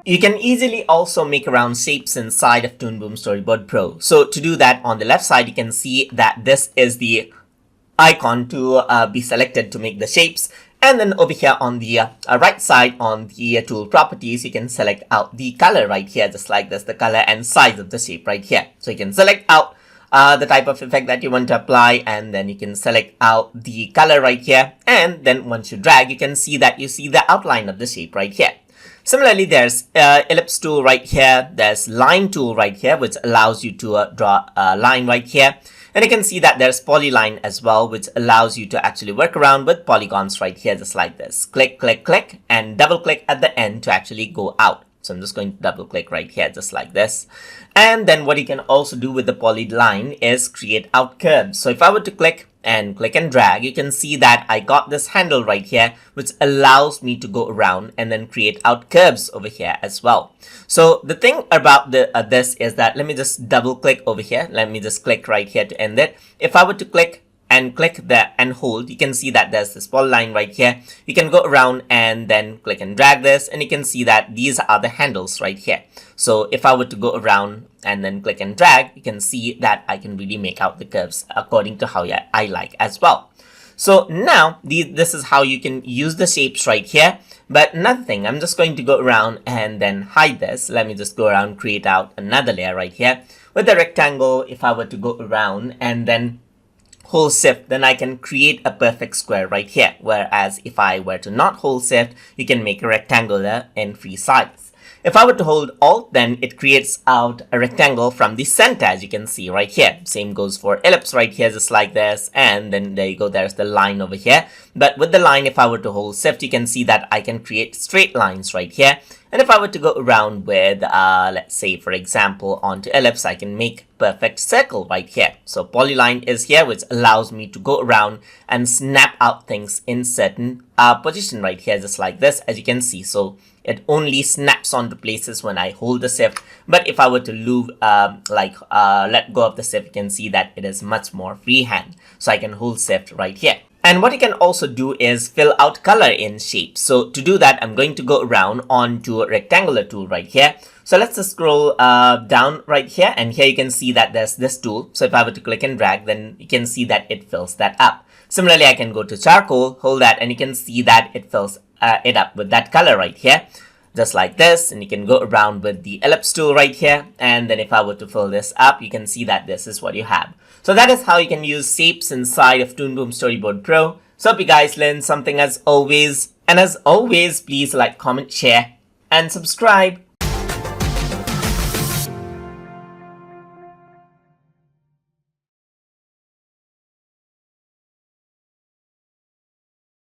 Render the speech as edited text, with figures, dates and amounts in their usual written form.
You can easily also make around shapes inside of Toon Boom Storyboard Pro. So to do that, on the left side, you can see that this is the icon to be selected to make the shapes. And then over here on the right side on the tool properties, you can select out the color right here, just like this, the color and size of the shape right here. So you can select out the type of effect that you want to apply, and then you can select out the color right here. And then once you drag, you can see that you see the outline of the shape right here. Similarly, there's ellipse tool right here. There's line tool right here, which allows you to draw a line right here. And you can see that there's polyline as well, which allows you to actually work around with polygons right here, just like this. Click, click, click, and double click at the end to actually go out. So I'm just going to double click right here, just like this. And then what you can also do with the polyline is create out curves. So if I were to click and drag, you can see that I got this handle right here, which allows me to go around and then create out curves over here as well. So the thing about this is that, let me just double click over here. Let me just click right here to end it. If I were to click there and hold, you can see that there's this polyline right here. You can go around and then click and drag this, and you can see that these are the handles right here. So if I were to go around and then click and drag, you can see that I can really make out the curves according to how I like as well. So now this is how you can use the shapes right here. But another thing, I'm just going to go around and then hide this. Let me just go around, create out another layer right here with the rectangle. If I were to go around and then hold shift, then I can create a perfect square right here. Whereas if I were to not hold shift, you can make a rectangular in 3 sides. If I were to hold Alt, then it creates out a rectangle from the center, as you can see right here. Same goes for ellipse right here, just like this. And then there you go, there's the line over here. But with the line, if I were to hold shift, you can see that I can create straight lines right here. And if I were to go around with, let's say, for example, onto ellipse, I can make perfect circle right here. So polyline is here, which allows me to go around and snap out things in certain position right here, just like this, as you can see. So it only snaps onto places when I hold the shift. But if I were to let go of the shift, you can see that it is much more freehand. So I can hold shift right here. And what you can also do is fill out color in shape. So to do that, I'm going to go around onto a rectangular tool right here. So let's just scroll down right here, and here you can see that there's this tool. So if I were to click and drag, then you can see that it fills that up. Similarly, I can go to charcoal, hold that, and you can see that it fills it up with that color right here, just like this. And you can go around with the ellipse tool right here, and then if I were to fill this up, you can see that this is what you have. So that is how you can use shapes inside of Toon Boom Storyboard Pro. So hope you guys learned something as always. And as always, please like, comment, share, and subscribe.